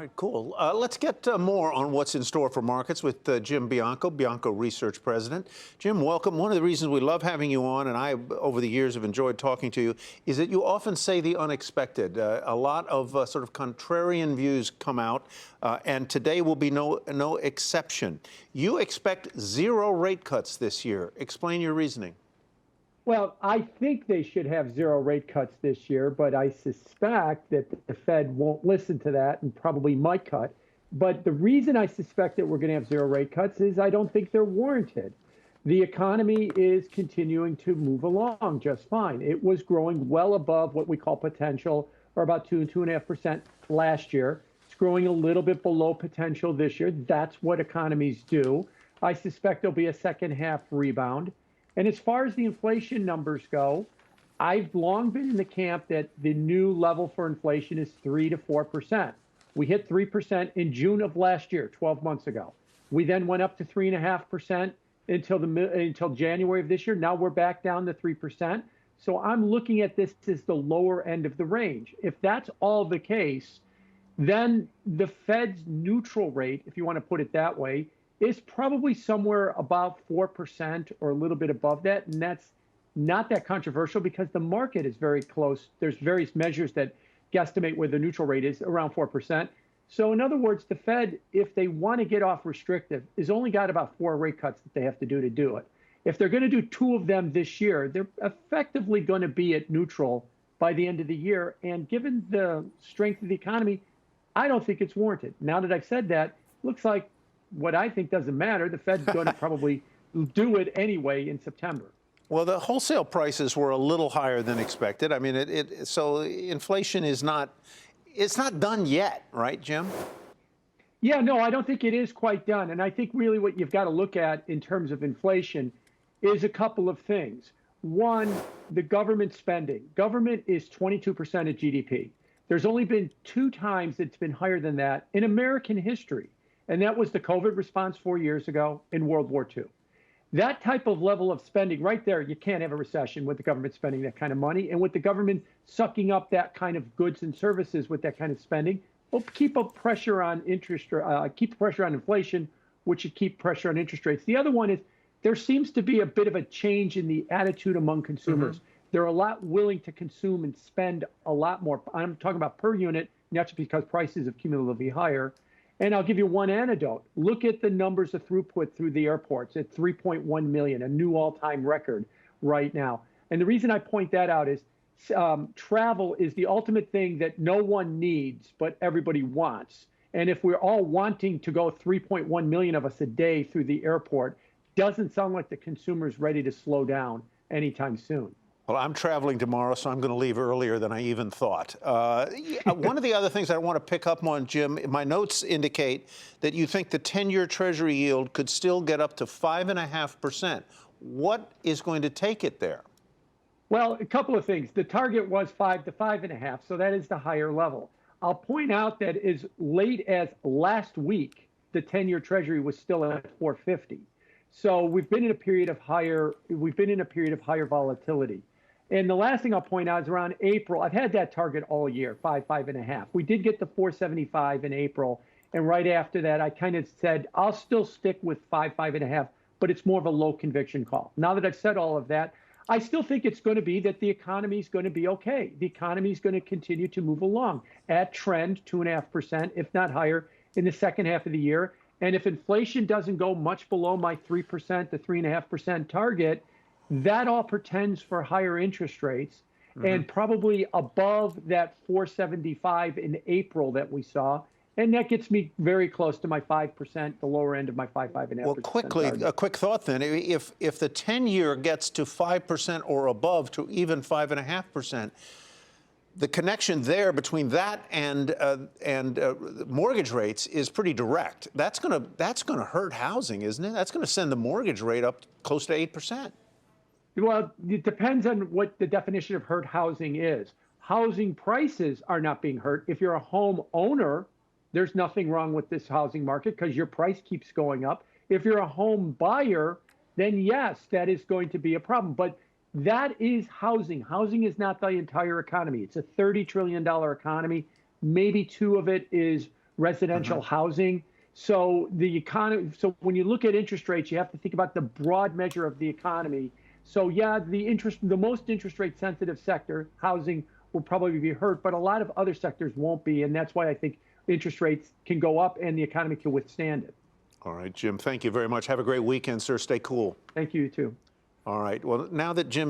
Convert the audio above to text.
All right, cool. Let's get more on what's in store for markets with Jim Bianco, Bianco Research President. Jim, welcome. One of the reasons we love having you on, and I, over the years, have enjoyed talking to you, is that you often say the unexpected. A lot of sort of contrarian views come out, and today will be no exception. You expect 0 rate cuts this year. Explain your reasoning. Well, I think they should have 0 rate cuts this year, but I suspect that the Fed won't listen to that and probably might cut. But the reason I suspect that we're going to have 0 rate cuts is I don't think they're warranted. The economy is continuing to move along just fine. It was growing well above what we call potential, or about 2.5% last year. It's growing a little bit below potential this year. That's what economies do. I suspect there'll be a second half rebound. And as far as the inflation numbers go, I've long been in the camp that the new level for inflation is 3 to 4%. We hit 3% in June of last year, 12 months ago. We then went up to 3.5% until January of this year. Now we're back down to 3%. So I'm looking at this as the lower end of the range. If that's all the case, then the Fed's neutral rate, if you want to put it that way, is probably somewhere about 4% or a little bit above that. And that's not that controversial because the market is very close. There's various measures that guesstimate where the neutral rate is, around 4%. So in other words, the Fed, if they want to get off restrictive, has only got about 4 rate cuts that they have to do it. If they're going to do 2 of them this year, they're effectively going to be at neutral by the end of the year. And given the strength of the economy, I don't think it's warranted. Now that I've said that, looks like what I think doesn't matter. The Fed's going to probably do it anyway in September. Well, the wholesale prices were a little higher than expected. I mean, so inflation is it's not done yet, right, Jim? Yeah, no, I don't think it is quite done. And I think really what you've got to look at in terms of inflation is a couple of things. One, the government spending. Government is 22% of GDP. There's only been 2 times it's been higher than that in American history. And that was the COVID response 4 years ago in World War II. That type of level of spending right there, you can't have a recession with the government spending that kind of money. And with the government sucking up that kind of goods and services with that kind of spending, will keep up pressure on keep pressure on inflation, which should keep pressure on interest rates. The other one is there seems to be a bit of a change in the attitude among consumers. Mm-hmm. They're a lot willing to consume and spend a lot more. I'm talking about per unit, not just because prices have cumulatively higher. And I'll give you one anecdote. Look at the numbers of throughput through the airports at 3.1 million, a new all-time record right now. And the reason I point that out is travel is the ultimate thing that no one needs, but everybody wants. And if we're all wanting to go 3.1 million of us a day through the airport, doesn't sound like the consumer's ready to slow down anytime soon. Well, I'm traveling tomorrow, so I'm going to leave earlier than I even thought. One of the other things I want to pick up on, Jim, my notes indicate that you think the 10-year Treasury yield could still get up to 5.5%. What is going to take it there? Well, a couple of things. The target was 5 to 5.5, so that is the higher level. I'll point out that as late as last week, the 10-year Treasury was still at 4.50. So we've been in a period of higher volatility. And the last thing I'll point out is around April. I've had that target all year, 5.5. We did get to 4.75 in April. And right after that, I kind of said, I'll still stick with 5.5, but it's more of a low conviction call. Now that I've said all of that, I still think it's going to be that the economy is going to be okay. The economy is going to continue to move along at trend, 2.5%, if not higher, in the second half of the year. And if inflation doesn't go much below my 3% to 3.5% target, that all portends for higher interest rates, mm-hmm. and probably above that 4.75 in April that we saw. And that gets me very close to my 5%, the lower end of my 5.5%. Well, quickly, a quick thought then. If the 10-year gets to 5% or above, to even 5.5%, the connection there between that and mortgage rates is pretty direct. That's gonna hurt housing, isn't it? That's going to send the mortgage rate up close to 8%. Well, it depends on what the definition of hurt housing is. Housing prices are not being hurt. If you're a home owner, there's nothing wrong with this housing market because your price keeps going up. If you're a home buyer, then yes, that is going to be a problem. But that is housing. Housing is not the entire economy. It's a $30 trillion economy. Maybe 2 of it is residential housing. So the economy. So when you look at interest rates, you have to think about the broad measure of the economy. So yeah, the most interest rate sensitive sector, housing, will probably be hurt, but a lot of other sectors won't be, and that's why I think interest rates can go up and the economy can withstand it. All right, Jim, thank you very much. Have a great weekend, sir. Stay cool. Thank you, too. All right. Well, now that Jim